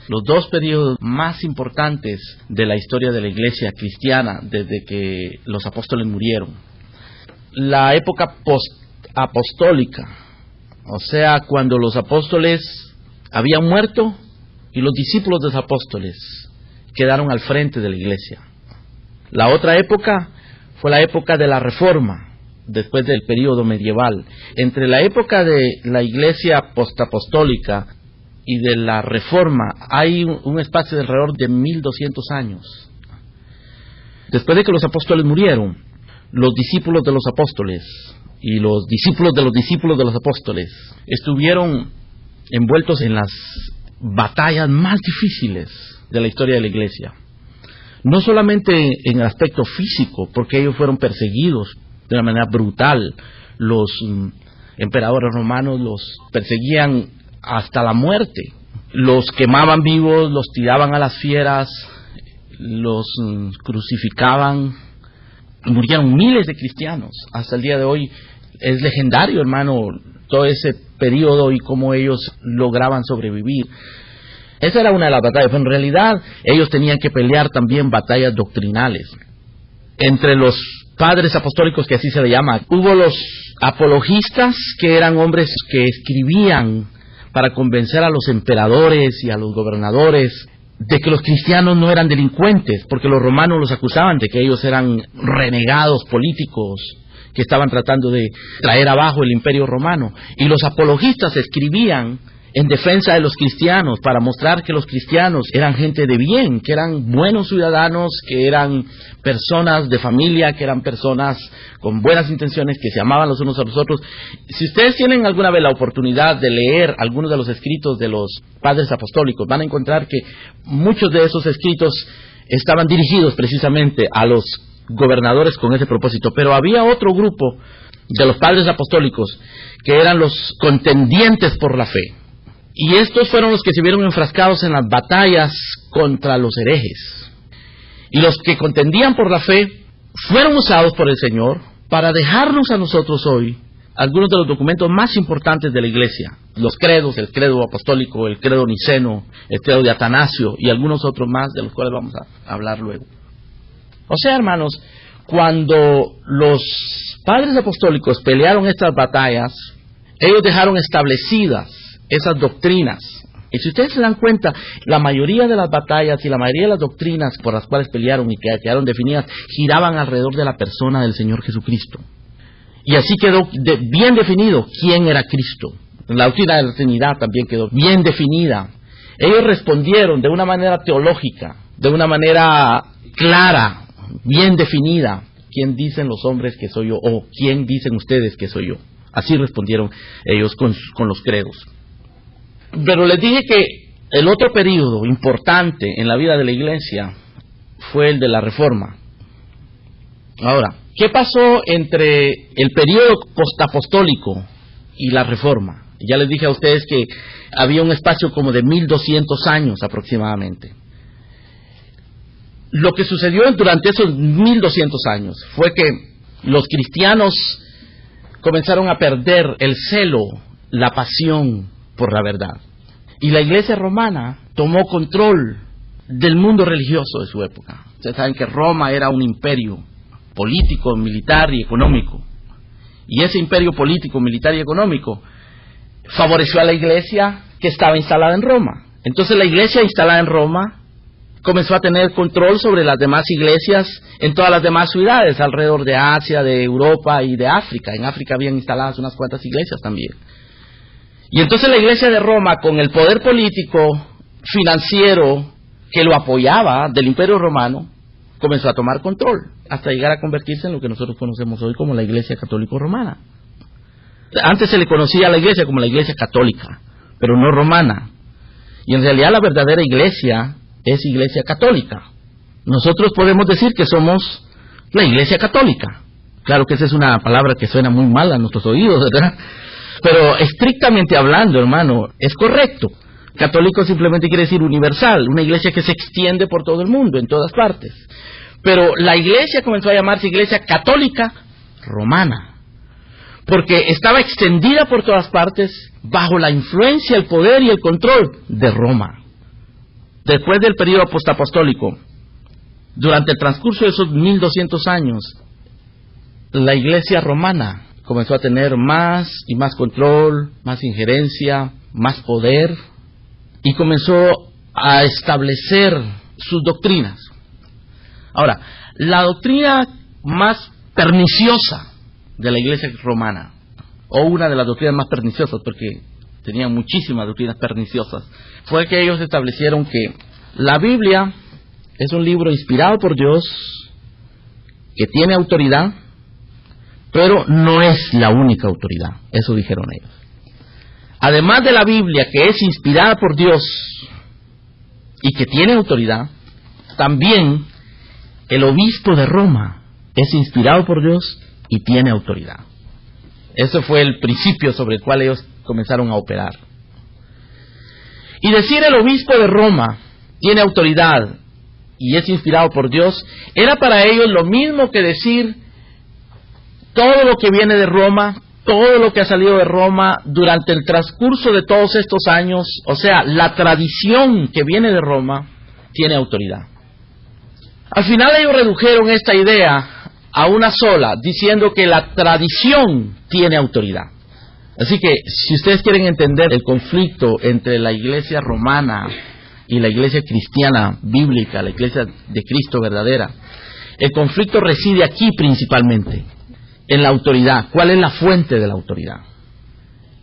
los dos periodos más importantes de la historia de la iglesia cristiana desde que los apóstoles murieron. La época post-apostólica, o sea, cuando los apóstoles habían muerto y los discípulos de los apóstoles quedaron al frente de la iglesia. La otra época fue la época de la Reforma, después del período medieval. Entre la época de la iglesia postapostólica y de la Reforma hay un espacio de alrededor de 1200 años. Después de que los apóstoles murieron, los discípulos de los apóstoles y los discípulos de los discípulos de los apóstoles estuvieron envueltos en las batallas más difíciles de la historia de la iglesia. No solamente en el aspecto físico, porque ellos fueron perseguidos de una manera brutal. Los emperadores romanos los perseguían hasta la muerte. Los quemaban vivos, los tiraban a las fieras, los crucificaban. Murieron miles de cristianos. Hasta el día de hoy es legendario, hermano, todo ese periodo y cómo ellos lograban sobrevivir. Esa era una de las batallas, pero en realidad ellos tenían que pelear también batallas doctrinales. Entre los padres apostólicos, que así se le llama, hubo los apologistas, que eran hombres que escribían para convencer a los emperadores y a los gobernadores de que los cristianos no eran delincuentes, porque los romanos los acusaban de que ellos eran renegados políticos que estaban tratando de traer abajo el imperio romano. Y los apologistas escribían en defensa de los cristianos, para mostrar que los cristianos eran gente de bien, que eran buenos ciudadanos, que eran personas de familia, que eran personas con buenas intenciones, que se amaban los unos a los otros. Si ustedes tienen alguna vez la oportunidad de leer algunos de los escritos de los padres apostólicos, van a encontrar que muchos de esos escritos estaban dirigidos precisamente a los gobernadores con ese propósito. Pero había otro grupo de los padres apostólicos que eran los contendientes por la fe. Y estos fueron los que se vieron enfrascados en las batallas contra los herejes. Y los que contendían por la fe fueron usados por el Señor para dejarnos a nosotros hoy algunos de los documentos más importantes de la iglesia. Los credos, el credo apostólico, el credo niceno, el credo de Atanasio y algunos otros más de los cuales vamos a hablar luego. O sea, hermanos, cuando los padres apostólicos pelearon estas batallas, ellos dejaron establecidas esas doctrinas. Y si ustedes se dan cuenta, la mayoría de las batallas y la mayoría de las doctrinas por las cuales pelearon y que quedaron definidas, giraban alrededor de la persona del Señor Jesucristo. Y así quedó bien definido quién era Cristo. La doctrina de la Trinidad también quedó bien definida. Ellos respondieron de una manera teológica, de una manera clara, bien definida. ¿Quién dicen los hombres que soy yo? O ¿quién dicen ustedes que soy yo? Así respondieron ellos con los credos. Pero les dije que el otro periodo importante en la vida de la iglesia fue el de la Reforma. Ahora, ¿qué pasó entre el periodo postapostólico y la Reforma? Ya les dije a ustedes que había un espacio como de 1200 años aproximadamente. Lo que sucedió durante esos 1200 años fue que los cristianos comenzaron a perder el celo, la pasión por la verdad. Y la iglesia romana tomó control del mundo religioso de su época. Ustedes saben que Roma era un imperio político, militar y económico. Y ese imperio político, militar y económico favoreció a la iglesia que estaba instalada en Roma. Entonces la iglesia instalada en Roma comenzó a tener control sobre las demás iglesias en todas las demás ciudades alrededor de Asia, de Europa y de África. En África habían instaladas unas cuantas iglesias también. Y entonces la iglesia de Roma, con el poder político, financiero, que lo apoyaba del imperio romano, comenzó a tomar control, hasta llegar a convertirse en lo que nosotros conocemos hoy como la iglesia católico romana. Antes se le conocía a la iglesia como la iglesia católica, pero no romana. Y en realidad la verdadera iglesia es iglesia católica. Nosotros podemos decir que somos la iglesia católica. Claro que esa es una palabra que suena muy mal a nuestros oídos, ¿verdad? Pero estrictamente hablando, hermano, es correcto. Católico simplemente quiere decir universal, una iglesia que se extiende por todo el mundo, en todas partes. Pero la iglesia comenzó a llamarse iglesia católica romana, porque estaba extendida por todas partes bajo la influencia, el poder y el control de Roma. Después del periodo postapostólico, durante el transcurso de esos 1200 años, la Iglesia romana comenzó a tener más y más control, más injerencia, más poder, y comenzó a establecer sus doctrinas. Ahora, la doctrina más perniciosa de la Iglesia romana, o una de las doctrinas más perniciosas, porque tenían muchísimas doctrinas perniciosas, fue que ellos establecieron que la Biblia es un libro inspirado por Dios, que tiene autoridad, pero no es la única autoridad. Eso dijeron ellos. Además de la Biblia, que es inspirada por Dios y que tiene autoridad, también el obispo de Roma es inspirado por Dios y tiene autoridad. Ese fue el principio sobre el cual ellos comenzaron a operar. Y decir el obispo de Roma tiene autoridad y es inspirado por Dios, era para ellos lo mismo que decir todo lo que viene de Roma, todo lo que ha salido de Roma durante el transcurso de todos estos años, o sea, la tradición que viene de Roma, tiene autoridad. Al final ellos redujeron esta idea a una sola, diciendo que la tradición tiene autoridad. Así que, si ustedes quieren entender el conflicto entre la Iglesia romana y la Iglesia cristiana bíblica, la Iglesia de Cristo verdadera, el conflicto reside aquí principalmente, en la autoridad. ¿Cuál es la fuente de la autoridad?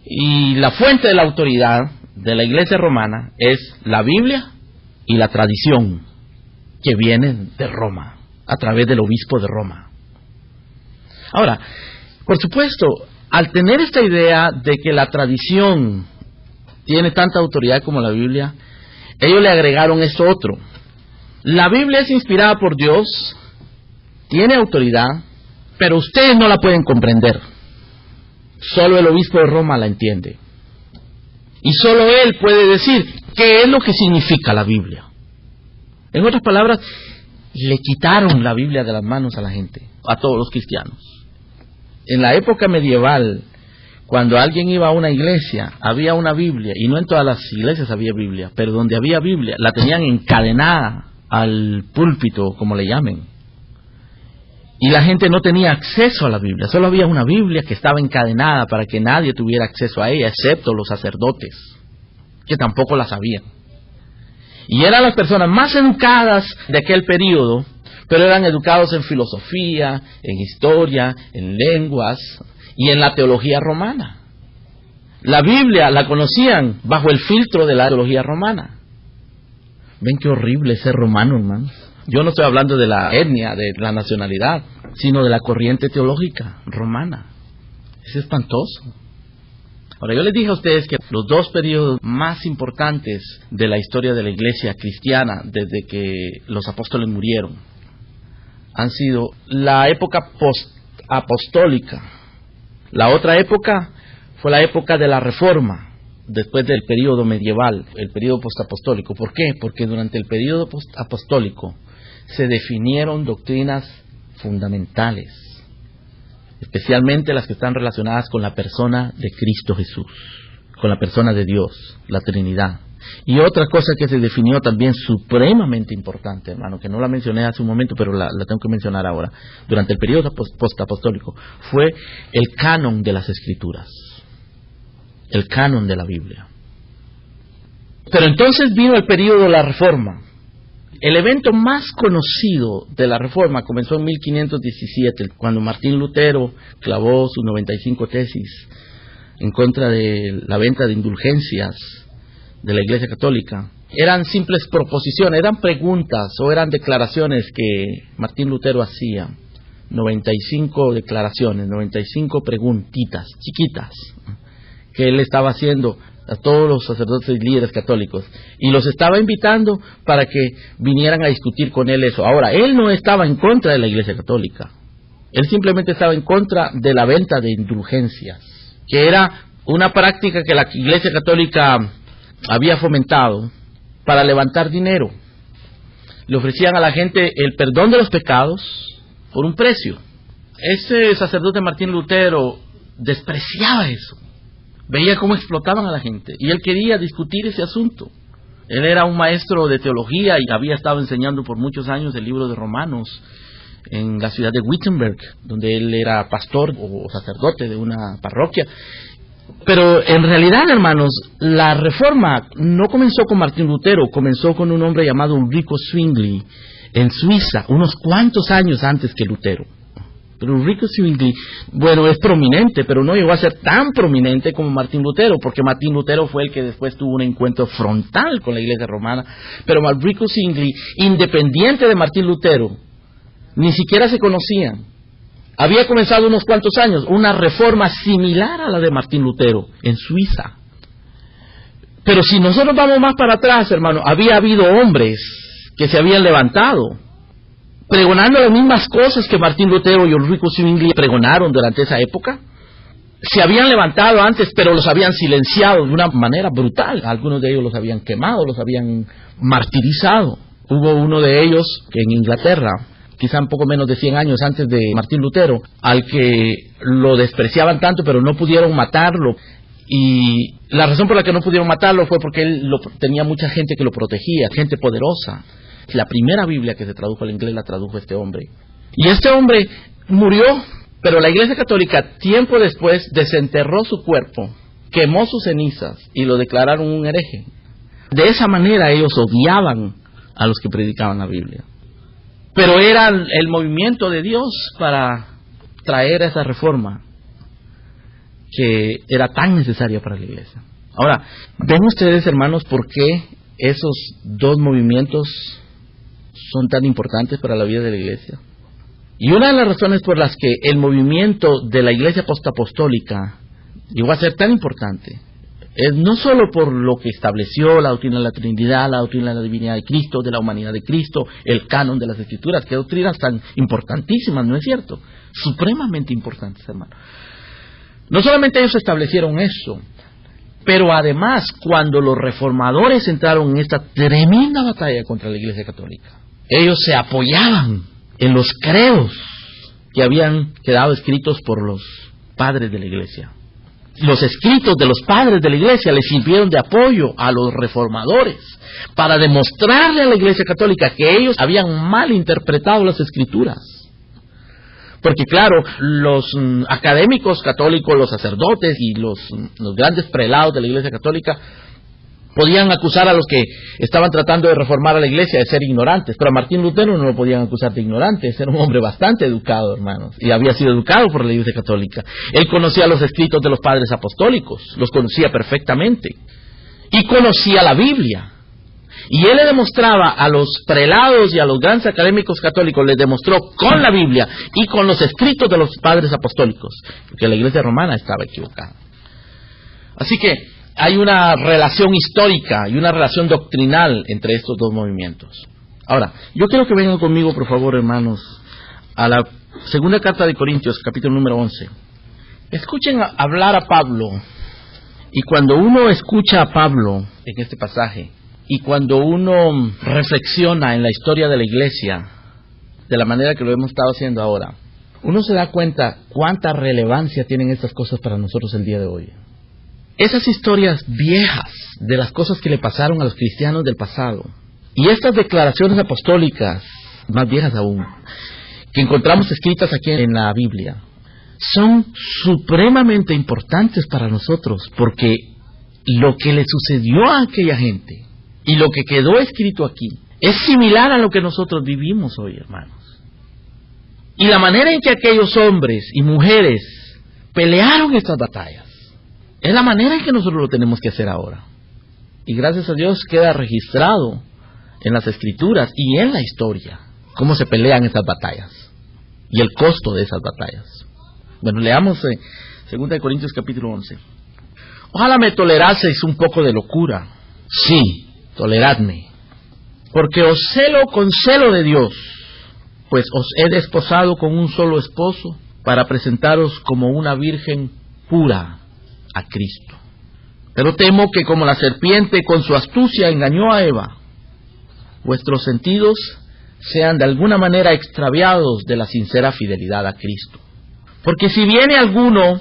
Y la fuente de la autoridad de la Iglesia romana es la Biblia y la tradición que viene de Roma, a través del obispo de Roma. Ahora, por supuesto, al tener esta idea de que la tradición tiene tanta autoridad como la Biblia, ellos le agregaron esto otro. La Biblia es inspirada por Dios, tiene autoridad, pero ustedes no la pueden comprender. Solo el obispo de Roma la entiende. Y solo él puede decir qué es lo que significa la Biblia. En otras palabras, le quitaron la Biblia de las manos a la gente, a todos los cristianos. En la época medieval, cuando alguien iba a una iglesia, había una Biblia, y no en todas las iglesias había Biblia, pero donde había Biblia, la tenían encadenada al púlpito, como le llamen. Y la gente no tenía acceso a la Biblia, solo había una Biblia que estaba encadenada para que nadie tuviera acceso a ella, excepto los sacerdotes, que tampoco la sabían. Y eran las personas más educadas de aquel periodo, pero eran educados en filosofía, en historia, en lenguas y en la teología romana. La Biblia la conocían bajo el filtro de la teología romana. ¿Ven qué horrible ser romano, hermanos? Yo no estoy hablando de la etnia, de la nacionalidad, sino de la corriente teológica romana. Es espantoso. Ahora, yo les dije a ustedes que los dos periodos más importantes de la historia de la iglesia cristiana, desde que los apóstoles murieron, han sido la época post-apostólica. La otra época fue la época de la Reforma, después del periodo medieval, el periodo post-apostólico. ¿Por qué? Porque durante el periodo post-apostólico se definieron doctrinas fundamentales, especialmente las que están relacionadas con la persona de Cristo Jesús, con la persona de Dios, la Trinidad. Y otra cosa que se definió también supremamente importante, hermano, que no la mencioné hace un momento, pero la tengo que mencionar ahora, durante el periodo postapostólico, fue el canon de las Escrituras, el canon de la Biblia. Pero entonces vino el periodo de la Reforma. El evento más conocido de la Reforma comenzó en 1517, cuando Martín Lutero clavó sus 95 tesis en contra de la venta de indulgencias de la Iglesia Católica. Eran simples proposiciones, eran preguntas o eran declaraciones que Martín Lutero hacía. 95 declaraciones, 95 preguntitas chiquitas que él estaba haciendo a todos los sacerdotes y líderes católicos, y los estaba invitando para que vinieran a discutir con él eso. Ahora, él no estaba en contra de la Iglesia Católica, él simplemente estaba en contra de la venta de indulgencias, que era una práctica que la Iglesia Católica había fomentado para levantar dinero. Le ofrecían a la gente el perdón de los pecados por un precio. Ese sacerdote Martín Lutero despreciaba eso. Veía cómo explotaban a la gente y él quería discutir ese asunto. Él era un maestro de teología y había estado enseñando por muchos años el libro de Romanos en la ciudad de Wittenberg, donde él era pastor o sacerdote de una parroquia. Pero en realidad, hermanos, la reforma no comenzó con Martín Lutero, comenzó con un hombre llamado Ulrico Zwingli en Suiza, unos cuantos años antes que Lutero. Pero Ulrico Zwingli, bueno, es prominente, pero no llegó a ser tan prominente como Martín Lutero, porque Martín Lutero fue el que después tuvo un encuentro frontal con la Iglesia romana. Pero Ulrico Zwingli, independiente de Martín Lutero, ni siquiera se conocían. Había comenzado unos cuantos años una reforma similar a la de Martín Lutero en Suiza. Pero si nosotros vamos más para atrás, hermano, había habido hombres que se habían levantado pregonando las mismas cosas que Martín Lutero y Ulrico Zwingli pregonaron durante esa época. Se habían levantado antes, pero los habían silenciado de una manera brutal. Algunos de ellos los habían quemado, los habían martirizado. Hubo uno de ellos que en Inglaterra, quizá un poco menos de 100 años antes de Martín Lutero, al que lo despreciaban tanto, pero no pudieron matarlo. Y la razón por la que no pudieron matarlo fue porque él tenía mucha gente que lo protegía, gente poderosa. La primera Biblia que se tradujo al inglés la tradujo este hombre. Y este hombre murió, pero la Iglesia Católica, tiempo después, desenterró su cuerpo, quemó sus cenizas y lo declararon un hereje. De esa manera ellos odiaban a los que predicaban la Biblia. Pero era el movimiento de Dios para traer esa reforma que era tan necesaria para la Iglesia. Ahora, ven ustedes, hermanos, por qué esos dos movimientos son tan importantes para la vida de la Iglesia. Y una de las razones por las que el movimiento de la Iglesia postapostólica llegó a ser tan importante es no solo por lo que estableció la doctrina de la Trinidad, la doctrina de la divinidad de Cristo, de la humanidad de Cristo, el canon de las Escrituras, que doctrinas tan importantísimas, ¿no es cierto? Supremamente importantes, hermano. No solamente ellos establecieron eso, pero además, cuando los reformadores entraron en esta tremenda batalla contra la Iglesia Católica, ellos se apoyaban en los credos que habían quedado escritos por los padres de la Iglesia. Los escritos de los padres de la Iglesia les sirvieron de apoyo a los reformadores para demostrarle a la Iglesia Católica que ellos habían mal interpretado las Escrituras. Porque claro, los académicos católicos, los sacerdotes y los grandes prelados de la Iglesia Católica podían acusar a los que estaban tratando de reformar a la Iglesia de ser ignorantes, pero a Martín Lutero no lo podían acusar de ignorante. Era un hombre bastante educado, hermanos, y había sido educado por la Iglesia Católica. Él conocía los escritos de los padres apostólicos, los conocía perfectamente, y conocía la Biblia. Y él le demostraba a los prelados y a los grandes académicos católicos, les demostró con la Biblia y con los escritos de los padres apostólicos, que la Iglesia romana estaba equivocada. Así que hay una relación histórica y una relación doctrinal entre estos dos movimientos. Ahora, yo quiero que vengan conmigo, por favor, hermanos, a la segunda carta de Corintios, capítulo número 11. Escuchen hablar a Pablo, y cuando uno escucha a Pablo en este pasaje, y cuando uno reflexiona en la historia de la Iglesia, de la manera que lo hemos estado haciendo ahora, uno se da cuenta cuánta relevancia tienen estas cosas para nosotros el día de hoy. Esas historias viejas de las cosas que le pasaron a los cristianos del pasado, y estas declaraciones apostólicas, más viejas aún, que encontramos escritas aquí en la Biblia, son supremamente importantes para nosotros, porque lo que le sucedió a aquella gente y lo que quedó escrito aquí es similar a lo que nosotros vivimos hoy, hermanos. Y la manera en que aquellos hombres y mujeres pelearon estas batallas es la manera en que nosotros lo tenemos que hacer ahora. Y gracias a Dios queda registrado en las Escrituras y en la historia cómo se pelean esas batallas y el costo de esas batallas. Bueno, leamos 2 Corintios capítulo 11. Ojalá me toleraseis un poco de locura. Sí, toleradme, porque os celo con celo de Dios, pues os he desposado con un solo esposo para presentaros como una virgen pura a Cristo. Pero temo que como la serpiente con su astucia engañó a Eva, vuestros sentidos sean de alguna manera extraviados de la sincera fidelidad a Cristo. Porque si viene alguno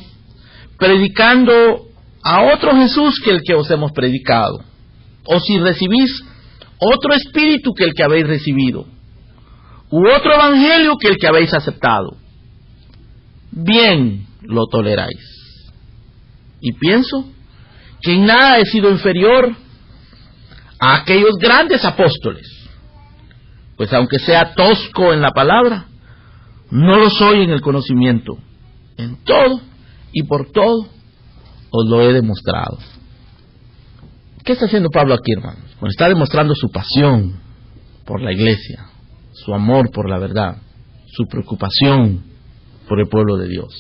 predicando a otro Jesús que el que os hemos predicado, o si recibís otro espíritu que el que habéis recibido, u otro evangelio que el que habéis aceptado, bien lo toleráis. Y pienso que en nada he sido inferior a aquellos grandes apóstoles, pues aunque sea tosco en la palabra, no lo soy en el conocimiento. En todo y por todo os lo he demostrado. ¿Qué está haciendo Pablo aquí, hermanos? Bueno, está demostrando su pasión por la iglesia, su amor por la verdad, su preocupación por el pueblo de Dios.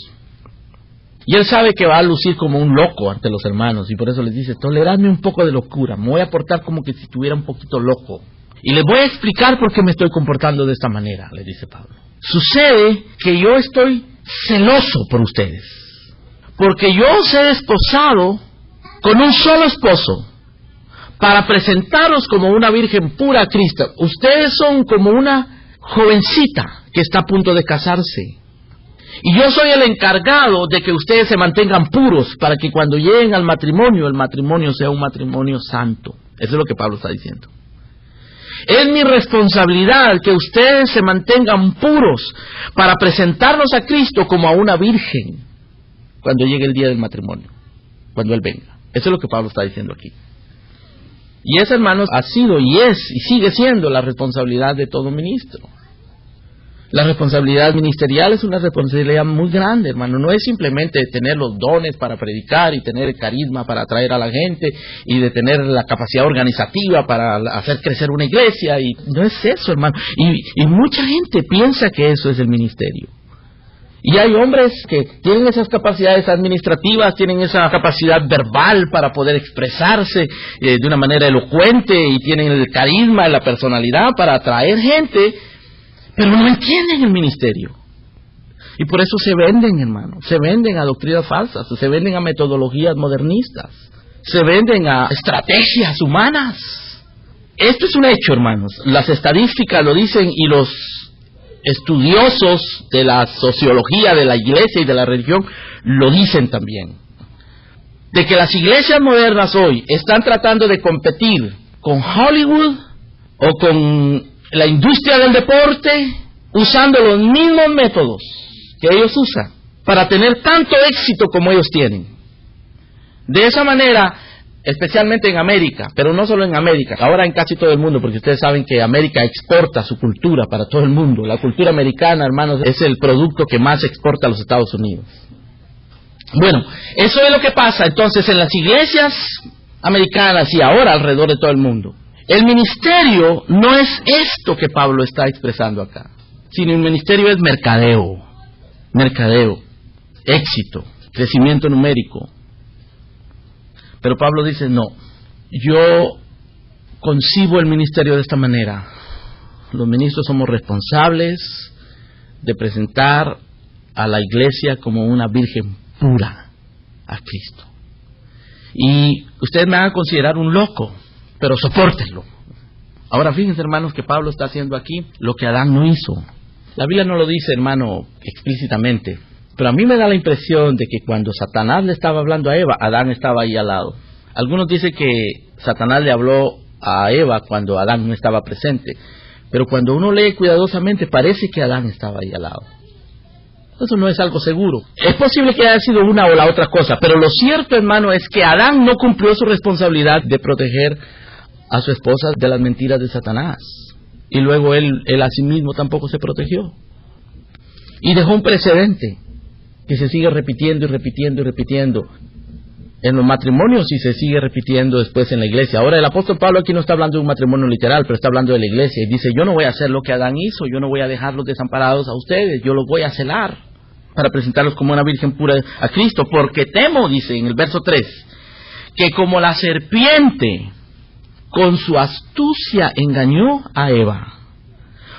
Y él sabe que va a lucir como un loco ante los hermanos, y por eso les dice, toleradme un poco de locura, me voy a portar como que si estuviera un poquito loco. Y les voy a explicar por qué me estoy comportando de esta manera, le dice Pablo. Sucede que yo estoy celoso por ustedes, porque yo os he desposado con un solo esposo, para presentaros como una virgen pura a Cristo. Ustedes son como una jovencita que está a punto de casarse. Y yo soy el encargado de que ustedes se mantengan puros, para que cuando lleguen al matrimonio, el matrimonio sea un matrimonio santo. Eso es lo que Pablo está diciendo. Es mi responsabilidad que ustedes se mantengan puros, para presentarnos a Cristo como a una virgen, cuando llegue el día del matrimonio, cuando Él venga. Eso es lo que Pablo está diciendo aquí. Y eso, hermanos, ha sido y es y sigue siendo la responsabilidad de todo ministro. La responsabilidad ministerial es una responsabilidad muy grande, hermano. No es simplemente tener los dones para predicar y tener el carisma para atraer a la gente y de tener la capacidad organizativa para hacer crecer una iglesia. Y no es eso, hermano. Y mucha gente piensa que eso es el ministerio. Y hay hombres que tienen esas capacidades administrativas, tienen esa capacidad verbal para poder expresarse de una manera elocuente, y tienen el carisma y la personalidad para atraer gente, pero no entienden el ministerio. Y por eso se venden, hermano. Se venden a doctrinas falsas, se venden a metodologías modernistas, se venden a estrategias humanas. Esto es un hecho, hermanos. Las estadísticas lo dicen, y los estudiosos de la sociología de la iglesia y de la religión lo dicen también, de que las iglesias modernas hoy están tratando de competir con Hollywood o con la industria del deporte, usando los mismos métodos que ellos usan para tener tanto éxito como ellos tienen. De esa manera, especialmente en América, pero no solo en América, ahora en casi todo el mundo, porque ustedes saben que América exporta su cultura para todo el mundo. La cultura americana, hermanos, es el producto que más exporta a los Estados Unidos. Bueno, eso es lo que pasa entonces en las iglesias americanas y ahora alrededor de todo el mundo. El ministerio no es esto que Pablo está expresando acá, sino el ministerio es mercadeo, éxito, crecimiento numérico. Pero Pablo dice, no, yo concibo el ministerio de esta manera. Los ministros somos responsables de presentar a la iglesia como una virgen pura a Cristo. Y ustedes me van a considerar un loco, pero sopórtenlo. Ahora fíjense, hermanos, que Pablo está haciendo aquí lo que Adán no hizo. La Biblia no lo dice, hermano, explícitamente, pero a mí me da la impresión de que cuando Satanás le estaba hablando a Eva, Adán estaba ahí al lado. Algunos dicen que Satanás le habló a Eva cuando Adán no estaba presente, pero cuando uno lee cuidadosamente parece que Adán estaba ahí al lado. Eso no es algo seguro. Es posible que haya sido una o la otra cosa, pero lo cierto, hermano, es que Adán no cumplió su responsabilidad de proteger a su esposa de las mentiras de Satanás. Y luego él a sí mismo tampoco se protegió. Y dejó un precedente que se sigue repitiendo y repitiendo y repitiendo en los matrimonios, y se sigue repitiendo después en la iglesia. Ahora el apóstol Pablo aquí no está hablando de un matrimonio literal, pero está hablando de la iglesia, y dice, yo no voy a hacer lo que Adán hizo, yo no voy a dejarlos desamparados a ustedes, yo los voy a celar para presentarlos como una virgen pura a Cristo, porque temo, dice en el verso 3, que como la serpiente con su astucia engañó a Eva,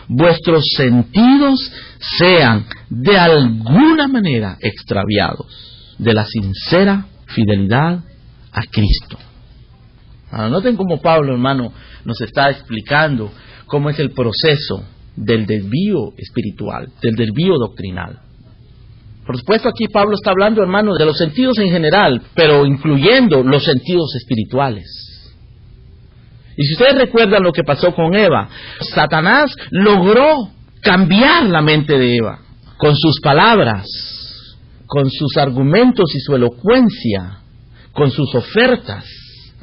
vuestros sentidos sean de alguna manera extraviados de la sincera fidelidad a Cristo. Ahora, noten cómo Pablo, hermano, nos está explicando cómo es el proceso del desvío espiritual, del desvío doctrinal. Por supuesto, aquí Pablo está hablando, hermano, de los sentidos en general, pero incluyendo los sentidos espirituales. Y si ustedes recuerdan lo que pasó con Eva, Satanás logró cambiar la mente de Eva con sus palabras, con sus argumentos y su elocuencia, con sus ofertas,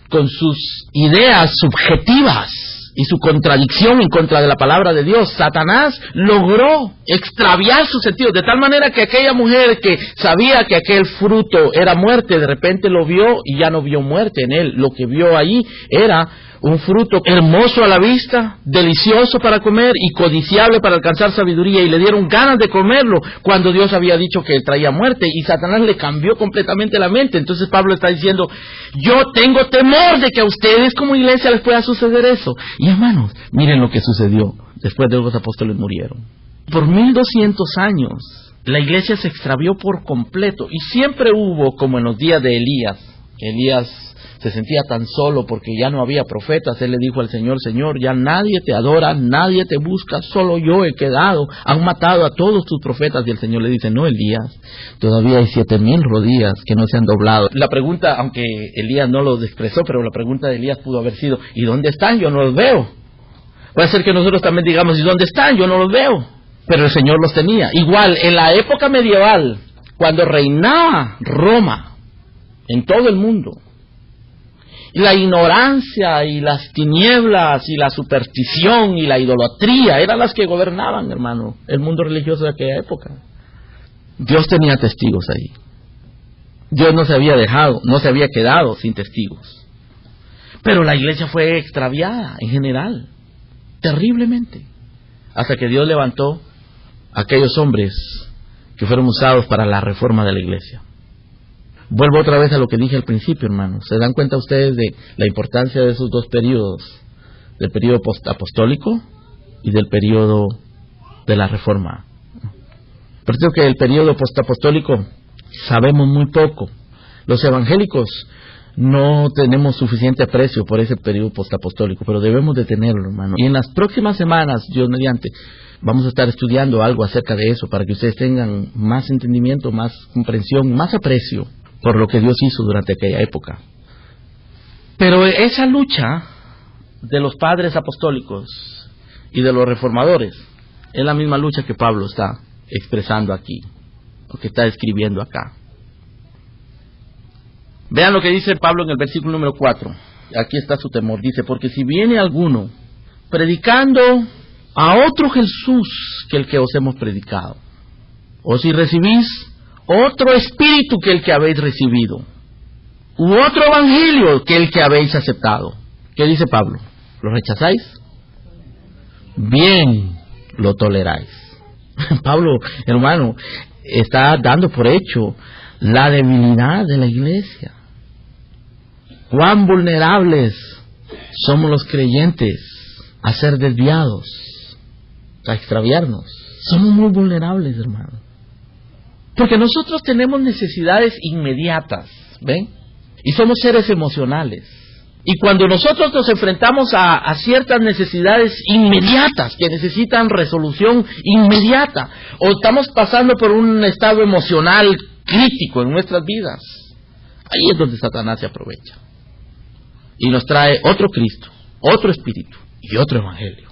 con sus ideas subjetivas y su contradicción en contra de la palabra de Dios. Satanás logró extraviar sus sentidos, de tal manera que aquella mujer que sabía que aquel fruto era muerte, de repente lo vio y ya no vio muerte en él. Lo que vio ahí era un fruto hermoso a la vista, delicioso para comer y codiciable para alcanzar sabiduría, y le dieron ganas de comerlo cuando Dios había dicho que traía muerte, y Satanás le cambió completamente la mente. Entonces Pablo está diciendo, yo tengo temor de que a ustedes como iglesia les pueda suceder eso. Y hermanos, miren lo que sucedió después de que los apóstoles murieron. Por 1200 años la iglesia se extravió por completo, y siempre hubo, como en los días de Elías se sentía tan solo porque ya no había profetas. Él le dijo al Señor, Señor, ya nadie te adora, nadie te busca, solo yo he quedado, han matado a todos tus profetas. Y el Señor le dice, no, Elías, todavía hay 7000 rodillas que no se han doblado. La pregunta, aunque Elías no lo expresó, pero la pregunta de Elías pudo haber sido, ¿y dónde están? Yo no los veo. Puede ser que nosotros también digamos, ¿y dónde están? Yo no los veo. Pero el Señor los tenía. Igual, en la época medieval, cuando reinaba Roma en todo el mundo, la ignorancia y las tinieblas y la superstición y la idolatría eran las que gobernaban, hermano, el mundo religioso de aquella época. Dios tenía testigos ahí. Dios no se había quedado sin testigos. Pero la iglesia fue extraviada en general, terriblemente, hasta que Dios levantó a aquellos hombres que fueron usados para la reforma de la iglesia. Vuelvo otra vez a lo que dije al principio, hermanos. ¿Se dan cuenta ustedes de la importancia de esos dos periodos? Del periodo postapostólico y del periodo de la reforma. Por eso que el periodo postapostólico sabemos muy poco. Los evangélicos no tenemos suficiente aprecio por ese periodo postapostólico, pero debemos de tenerlo, hermano. Y en las próximas semanas, Dios mediante, vamos a estar estudiando algo acerca de eso para que ustedes tengan más entendimiento, más comprensión, más aprecio por lo que Dios hizo durante aquella época. Pero esa lucha de los padres apostólicos y de los reformadores es la misma lucha que Pablo está expresando aquí, o que está escribiendo acá. Vean lo que dice Pablo en el versículo número 4. Aquí está su temor. Dice, porque si viene alguno predicando a otro Jesús que el que os hemos predicado, o si recibís otro espíritu que el que habéis recibido, u otro evangelio que el que habéis aceptado. ¿Qué dice Pablo? ¿Lo rechazáis? Bien, lo toleráis. Pablo, hermano, está dando por hecho la debilidad de la iglesia. Cuán vulnerables somos los creyentes a ser desviados, a extraviarnos. Somos muy vulnerables, hermano. Porque nosotros tenemos necesidades inmediatas, ¿ven? Y somos seres emocionales. Y cuando nosotros nos enfrentamos a ciertas necesidades inmediatas que necesitan resolución inmediata, o estamos pasando por un estado emocional crítico en nuestras vidas, ahí es donde Satanás se aprovecha. Y nos trae otro Cristo, otro Espíritu y otro Evangelio.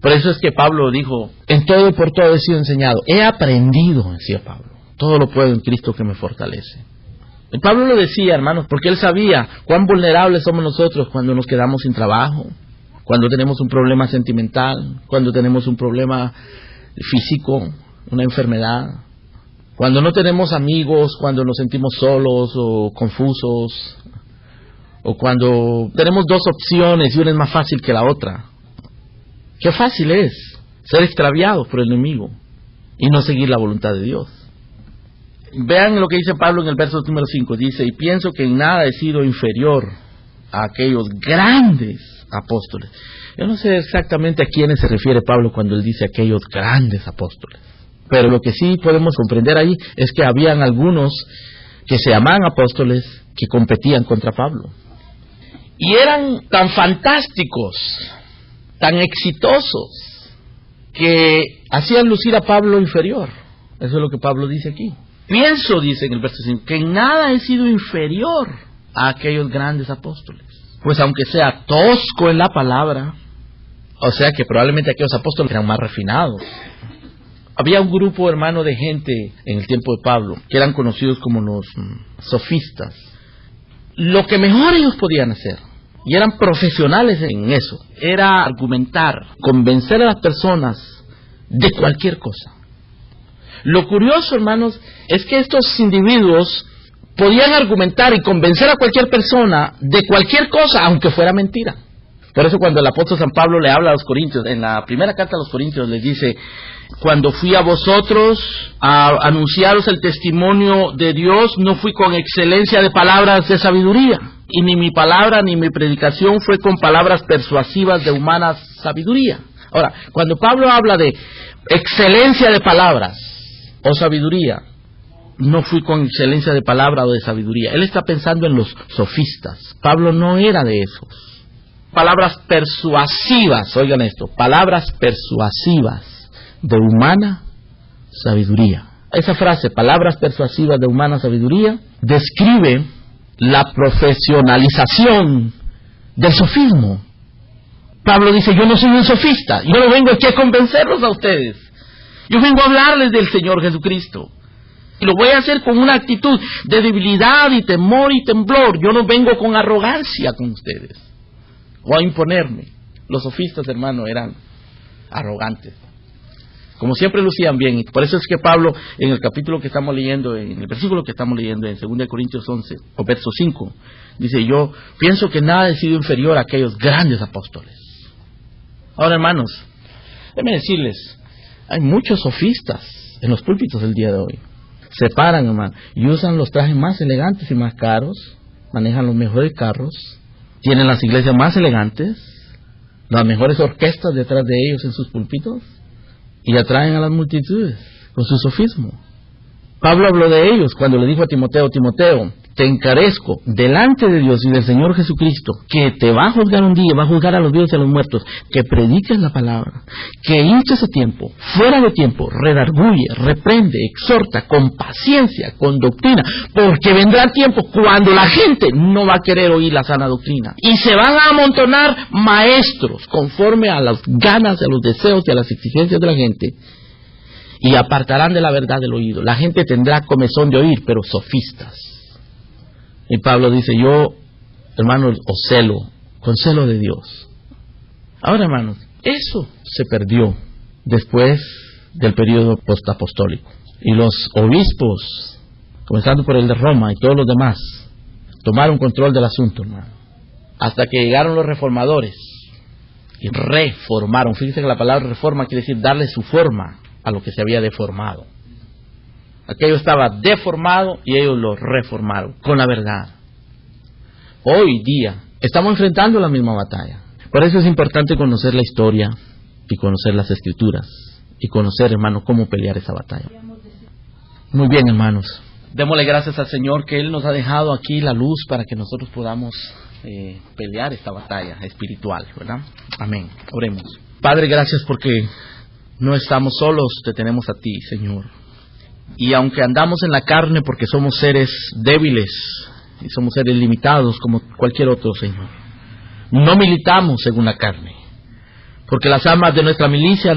Por eso es que Pablo dijo, en todo y por todo he sido enseñado. He aprendido, decía Pablo. Todo lo puedo en Cristo que me fortalece. Y Pablo lo decía, hermanos, porque él sabía cuán vulnerables somos nosotros cuando nos quedamos sin trabajo, cuando tenemos un problema sentimental, cuando tenemos un problema físico, una enfermedad, cuando no tenemos amigos, cuando nos sentimos solos o confusos, o cuando tenemos dos opciones y una es más fácil que la otra. Qué fácil es ser extraviados por el enemigo y no seguir la voluntad de Dios. Vean lo que dice Pablo en el verso número 5. Dice, y pienso que en nada he sido inferior a aquellos grandes apóstoles. Yo no sé exactamente a quiénes se refiere Pablo cuando él dice aquellos grandes apóstoles. Pero lo que sí podemos comprender ahí es que habían algunos que se llamaban apóstoles que competían contra Pablo. Y eran tan fantásticos, tan exitosos, que hacían lucir a Pablo inferior. Eso es lo que Pablo dice aquí. Pienso, dice en el verso 5, que en nada he sido inferior a aquellos grandes apóstoles. pues aunque sea tosco en la palabra, o sea que probablemente aquellos apóstoles eran más refinados. Había un grupo, hermano, de gente en el tiempo de Pablo, que eran conocidos como los sofistas. Lo que mejor ellos podían hacer, y eran profesionales en eso, era argumentar, convencer a las personas de cualquier cosa. Lo curioso, hermanos, es que estos individuos podían argumentar y convencer a cualquier persona de cualquier cosa, aunque fuera mentira. Por eso cuando el apóstol San Pablo le habla a los corintios, en la primera carta a los corintios les dice: cuando fui a vosotros a anunciaros el testimonio de Dios, no fui con excelencia de palabras de sabiduría, y ni mi palabra ni mi predicación fue con palabras persuasivas de humana sabiduría. Ahora, cuando Pablo habla de excelencia de palabras o sabiduría, no fui con excelencia de palabra o de sabiduría. Él está pensando en los sofistas. Pablo no era de esos. Palabras persuasivas, oigan esto, palabras persuasivas de humana sabiduría. Esa frase, palabras persuasivas de humana sabiduría, describe la profesionalización del sofismo. Pablo dice: yo no soy un sofista, yo no vengo aquí a convencerlos a ustedes, yo vengo a hablarles del Señor Jesucristo. Y lo voy a hacer con una actitud de debilidad y temor y temblor. Yo no vengo con arrogancia con ustedes, o a imponerme. Los sofistas, hermano, eran arrogantes. Como siempre lucían bien. Y por eso es que Pablo, en el capítulo que estamos leyendo, en el versículo que estamos leyendo, en 2 Corintios 11, o verso 5, dice: yo pienso que nada he sido inferior a aquellos grandes apóstoles. Ahora, hermanos, déjenme decirles, hay muchos sofistas en los púlpitos del día de hoy. Se paran, hermano, y usan los trajes más elegantes y más caros, manejan los mejores carros, tienen las iglesias más elegantes, las mejores orquestas detrás de ellos en sus púlpitos, y atraen a las multitudes con su sofismo. Pablo habló de ellos cuando le dijo a Timoteo: Timoteo, te encarezco delante de Dios y del Señor Jesucristo, que te va a juzgar un día, va a juzgar a los vivos y a los muertos, que prediques la palabra, que hinches a tiempo, fuera de tiempo, redarguye, reprende, exhorta, con paciencia, con doctrina, porque vendrá tiempo cuando la gente no va a querer oír la sana doctrina, y se van a amontonar maestros conforme a las ganas, a los deseos y a las exigencias de la gente, y apartarán de la verdad del oído. La gente tendrá comezón de oír, pero sofistas. Y Pablo dice: yo, hermanos, os celo, con celo de Dios. Ahora, hermanos, eso se perdió después del periodo postapostólico. Y los obispos, comenzando por el de Roma y todos los demás, tomaron control del asunto, hermano. Hasta que llegaron los reformadores y reformaron. Fíjense que la palabra reforma quiere decir darle su forma a lo que se había deformado. Aquello estaba deformado y ellos lo reformaron con la verdad. Hoy día estamos enfrentando la misma batalla. Por eso es importante conocer la historia y conocer las escrituras y conocer, hermano, cómo pelear esa batalla. Muy bien, hermanos. Démosle gracias al Señor que Él nos ha dejado aquí la luz para que nosotros podamos pelear esta batalla espiritual, ¿verdad? Amén. Oremos. Padre, gracias porque no estamos solos, te tenemos a ti, Señor. Y aunque andamos en la carne porque somos seres débiles y somos seres limitados como cualquier otro, Señor, no militamos según la carne, porque las armas de nuestra milicia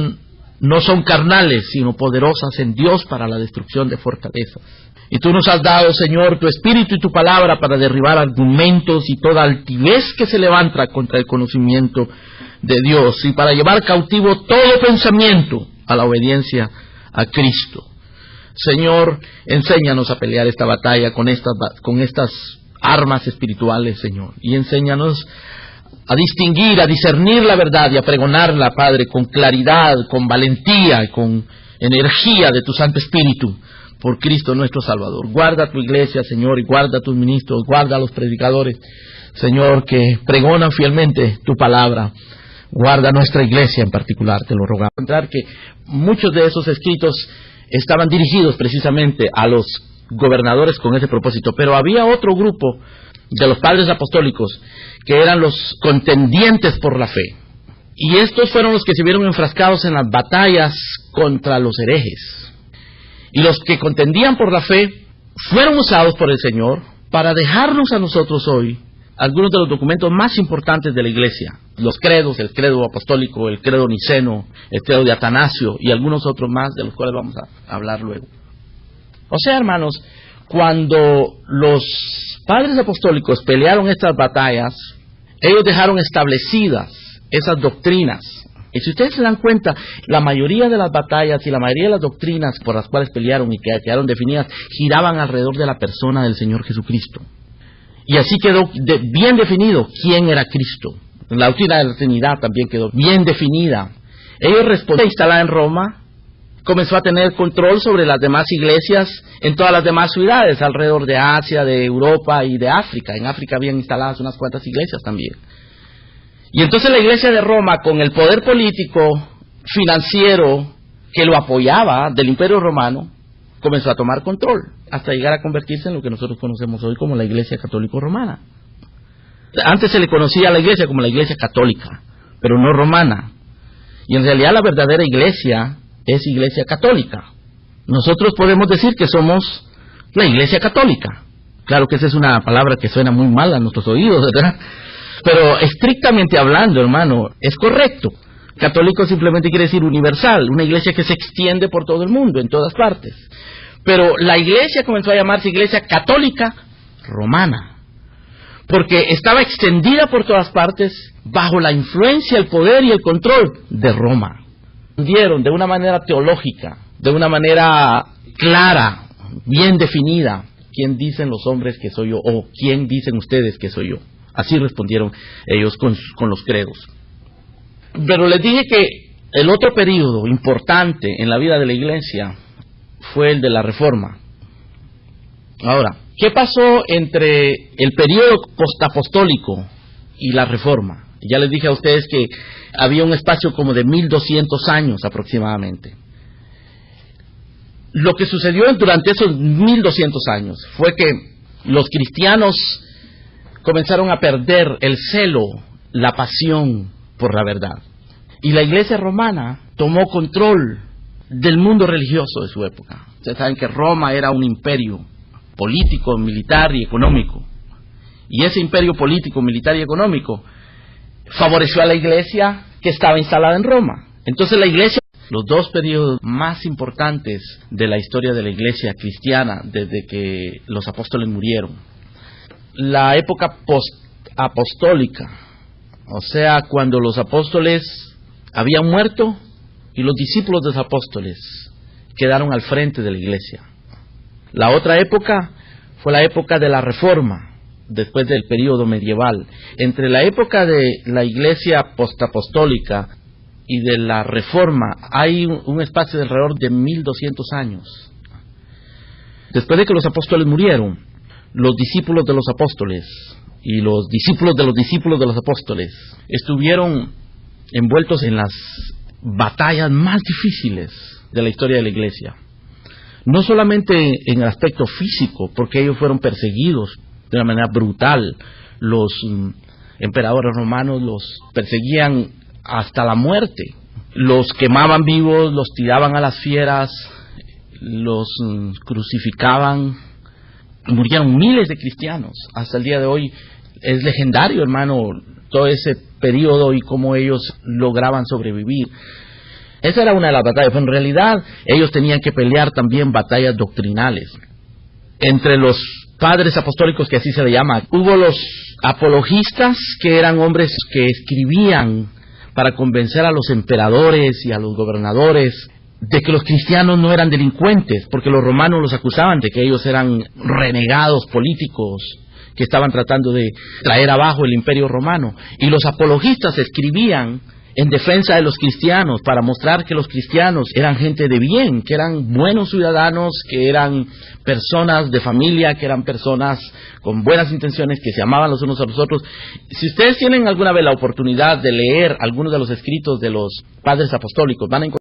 no son carnales, sino poderosas en Dios para la destrucción de fortalezas. Y tú nos has dado, Señor, tu Espíritu y tu palabra para derribar argumentos y toda altivez que se levanta contra el conocimiento de Dios, y para llevar cautivo todo pensamiento a la obediencia a Cristo. Señor, enséñanos a pelear esta batalla con estas armas espirituales, Señor, y enséñanos a distinguir, a discernir la verdad y a pregonarla, Padre, con claridad, con valentía, con energía de tu Santo Espíritu, por Cristo nuestro Salvador. Guarda tu iglesia, Señor, y guarda a tus ministros, guarda a los predicadores, Señor, que pregonan fielmente tu palabra. Guarda nuestra iglesia en particular, te lo rogamos. Encontrar que muchos de esos escritos estaban dirigidos precisamente a los gobernadores con ese propósito, pero había otro grupo de los padres apostólicos que eran los contendientes por la fe, y estos fueron los que se vieron enfrascados en las batallas contra los herejes, y los que contendían por la fe fueron usados por el Señor para dejarnos a nosotros hoy algunos de los documentos más importantes de la Iglesia. Los credos, el credo apostólico, el credo niceno, el credo de Atanasio y algunos otros más de los cuales vamos a hablar luego. O sea, hermanos, cuando los padres apostólicos pelearon estas batallas, ellos dejaron establecidas esas doctrinas. Y si ustedes se dan cuenta, la mayoría de las batallas y la mayoría de las doctrinas por las cuales pelearon y que quedaron definidas, giraban alrededor de la persona del Señor Jesucristo. Y así quedó bien definido quién era Cristo. La doctrina de la Trinidad también quedó bien definida. Ellos respondieron, instalada en Roma, comenzó a tener control sobre las demás iglesias en todas las demás ciudades, alrededor de Asia, de Europa y de África. En África habían instaladas unas cuantas iglesias también. Y entonces la iglesia de Roma, con el poder político, financiero, que lo apoyaba del Imperio Romano, comenzó a tomar control, hasta llegar a convertirse en lo que nosotros conocemos hoy como la Iglesia Católica Romana. Antes se le conocía a la iglesia como la Iglesia Católica, pero no romana. Y en realidad la verdadera iglesia es Iglesia Católica. Nosotros podemos decir que somos la Iglesia Católica. Claro que esa es una palabra que suena muy mal a nuestros oídos, ¿verdad? Pero estrictamente hablando, hermano, es correcto. Católico simplemente quiere decir universal, una iglesia que se extiende por todo el mundo, en todas partes. Pero la iglesia comenzó a llamarse Iglesia Católica Romana, porque estaba extendida por todas partes bajo la influencia, el poder y el control de Roma. Dieron de una manera teológica, de una manera clara, bien definida, ¿quién dicen los hombres que soy yo? O ¿quién dicen ustedes que soy yo? Así respondieron ellos con los credos. Pero les dije que el otro periodo importante en la vida de la iglesia fue el de la Reforma. Ahora, ¿qué pasó entre el periodo postapostólico y la Reforma? Ya les dije a ustedes que había un espacio como de 1200 años aproximadamente. Lo que sucedió durante esos 1200 años fue que los cristianos comenzaron a perder el celo, la pasión por la verdad. Y la iglesia romana tomó control del mundo religioso de su época. Ustedes saben que Roma era un imperio político, militar y económico. Y ese imperio político, militar y económico favoreció a la iglesia que estaba instalada en Roma. Entonces la iglesia, los dos periodos más importantes de la historia de la iglesia cristiana desde que los apóstoles murieron, la época post-apostólica, o sea, cuando los apóstoles habían muerto y los discípulos de los apóstoles quedaron al frente de la iglesia. La otra época fue la época de la Reforma, después del periodo medieval. Entre la época de la iglesia postapostólica y de la Reforma hay un espacio de alrededor de 1200 años. Después de que los apóstoles murieron, los discípulos de los apóstoles y los discípulos de los discípulos de los apóstoles estuvieron envueltos en las batallas más difíciles de la historia de la iglesia. No solamente en el aspecto físico, porque ellos fueron perseguidos de una manera brutal. Los emperadores romanos los perseguían hasta la muerte. Los quemaban vivos, los tiraban a las fieras, los crucificaban. Murieron miles de cristianos. Hasta el día de hoy es legendario, hermano, todo ese periodo y cómo ellos lograban sobrevivir. Esa era una de las batallas, pero en realidad ellos tenían que pelear también batallas doctrinales. Entre los padres apostólicos, que así se le llama, hubo los apologistas, que eran hombres que escribían para convencer a los emperadores y a los gobernadores de que los cristianos no eran delincuentes, porque los romanos los acusaban de que ellos eran renegados políticos que estaban tratando de traer abajo el imperio romano. Y los apologistas escribían en defensa de los cristianos para mostrar que los cristianos eran gente de bien, que eran buenos ciudadanos, que eran personas de familia, que eran personas con buenas intenciones, que se amaban los unos a los otros. Si ustedes tienen alguna vez la oportunidad de leer algunos de los escritos de los padres apostólicos, van a encontrar